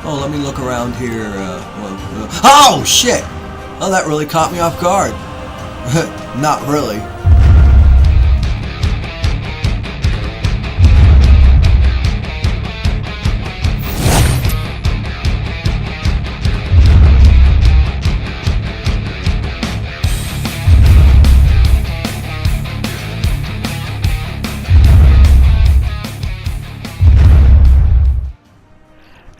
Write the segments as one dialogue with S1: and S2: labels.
S1: Oh, let me look around here. Oh, shit! Oh, that really caught me off guard. Not really.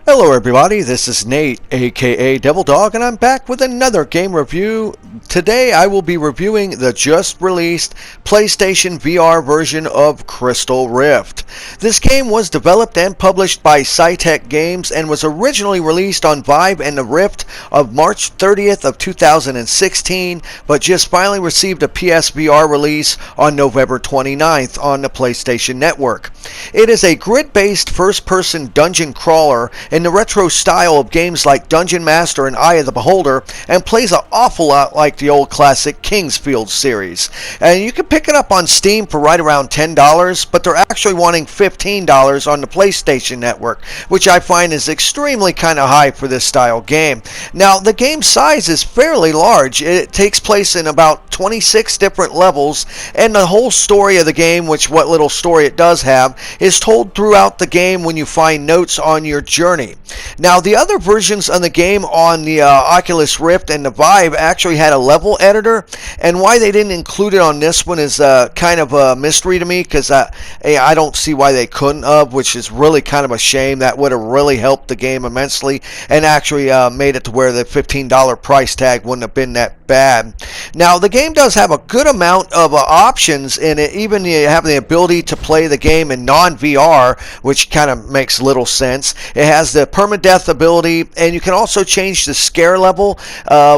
S1: Hello everybody, this is Nate, aka Devil Dog, and I'm back with another game review. Today I will be reviewing the just released PlayStation VR version of Crystal Rift. This game was developed and published by Cytec Games and was originally released on Vive and the Rift of March 30th of 2016, but just finally received a PSVR release on November 29th on the PlayStation Network. It is a grid-based first-person dungeon crawler in the retro style of games like Dungeon Master and Eye of the Beholder, and plays an awful lot like the old classic Kingsfield series. And you can pick it up on Steam for right around $10, but they're actually wanting $15 on the PlayStation Network, which I find is extremely kind of high for this style game. Now, the game size is fairly large. It takes place in about 26 different levels, and the whole story of the game, which what little story it does have, is told throughout the game when you find notes on your journey. Now, the other versions of the game on the Oculus Rift and the Vive actually had a level editor, and why they didn't include it on this one is kind of a mystery to me, because I don't see why they couldn't have, which is really kind of a shame. That would have really helped the game immensely and actually made it to where the $15 price tag wouldn't have been that bad. Now, the game does have a good amount of options in it. Even you have the ability to play the game in non-VR, which kind of makes little sense. It has the permadeath ability, and you can also change the scare level,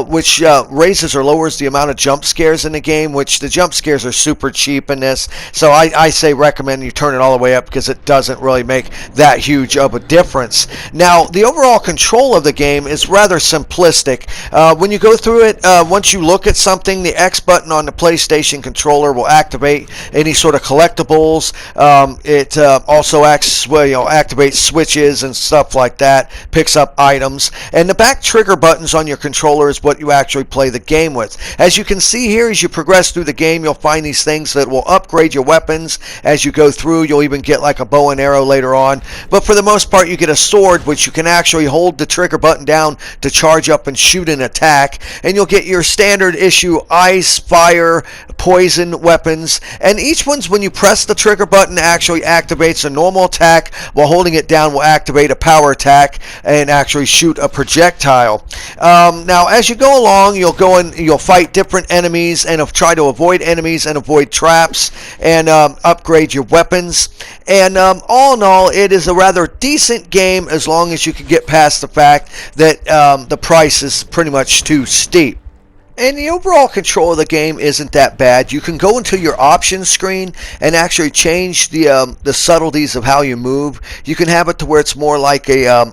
S1: which raises or lowers the amount of jump scares in the game, which the jump scares are super cheap in this. So I say recommend you turn it all the way up, because it doesn't really make that huge of a difference. Now, the overall control of the game is rather simplistic. When you go through it, once you look at something, the X button on the PlayStation controller will activate any sort of collectibles. It also activates switches and stuff like that, picks up items, and the back trigger buttons on your controller is what you actually play the game with. As you can see here, as you progress through the game, you'll find these things that will upgrade your weapons as you go through. You'll even get like a bow and arrow later on, but for the most part you get a sword, which you can actually hold the trigger button down to charge up and shoot an attack, and you'll get your standard issue ice, fire, poison weapons, and each one's, when you press the trigger button, actually activates a normal attack, while holding it down will activate a power attack and actually shoot a projectile. Now, as you go along, you'll fight different enemies and try to avoid enemies and avoid traps and upgrade your weapons. And all in all, it is a rather decent game, as long as you can get past the fact that the price is pretty much too steep. And the overall control of the game isn't that bad. You can go into your options screen and actually change the subtleties of how you move. You can have it to where it's more like a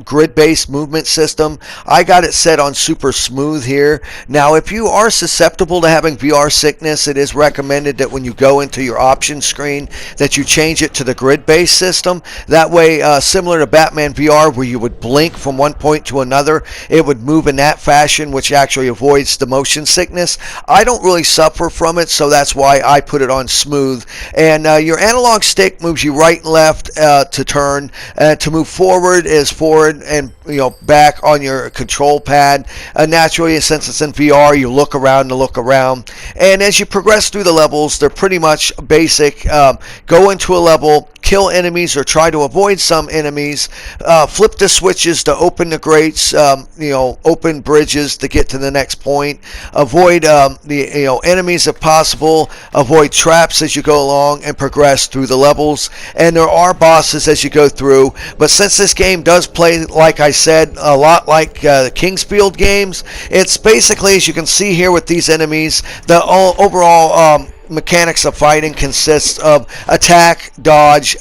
S1: grid-based movement system. I got it set on super smooth here. Now, if you are susceptible to having VR sickness, it is recommended that when you go into your options screen that you change it to the grid-based system. That way, similar to Batman VR, where you would blink from one point to another, it would move in that fashion, which actually avoids the motion sickness. I don't really suffer from it, so that's why I put it on smooth. And your analog stick moves you right and left to turn. To move forward is forward, and back on your control pad. Naturally, since it's in VR, you look around to look around. And as you progress through the levels, they're pretty much basic. Go into a level, kill enemies or try to avoid some enemies, flip the switches to open the grates, open bridges to get to the next point, avoid the enemies if possible, avoid traps as you go along, and progress through the levels. And there are bosses as you go through, but since this game does play, like I said, a lot like the Kingsfield games, it's basically, as you can see here with these enemies, the overall mechanics of fighting consists of attack, dodge,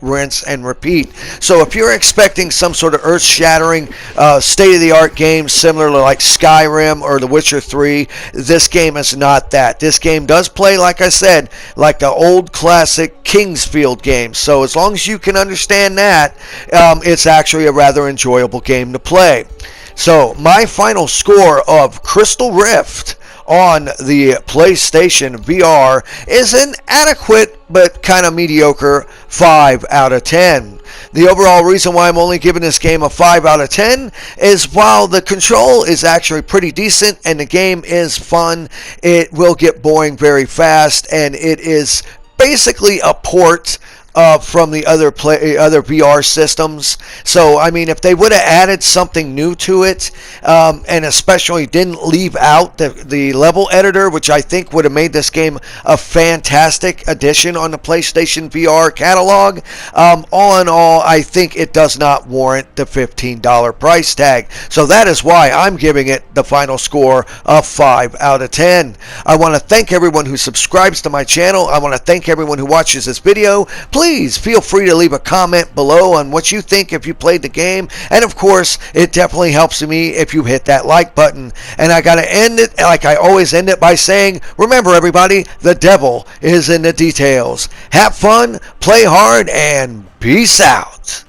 S1: rinse, and repeat. So if you're expecting some sort of earth-shattering, state-of-the-art game similar to like Skyrim or The Witcher 3, this game is not that. This game does play, like I said, like the old classic Kingsfield games. So as long as you can understand that, it's actually a rather enjoyable game to play. So my final score of Crystal Rift on the PlayStation VR is an adequate but kind of mediocre 5 out of 10. The overall reason why I'm only giving this game a 5 out of 10 is while the control is actually pretty decent and the game is fun, it will get boring very fast, and it is basically a port from the other VR systems. So I mean, if they would have added something new to it, and especially didn't leave out the level editor, which I think would have made this game a fantastic addition on the PlayStation VR catalog, all in all, I think it does not warrant the $15 price tag. So that is why I'm giving it the final score of 5 out of 10. I want to thank everyone who subscribes to my channel. I want to thank everyone who watches this video. Please feel free to leave a comment below on what you think if you played the game. And of course, it definitely helps me if you hit that like button. And I got to end it like I always end it by saying, remember everybody, the devil is in the details. Have fun, play hard, and peace out.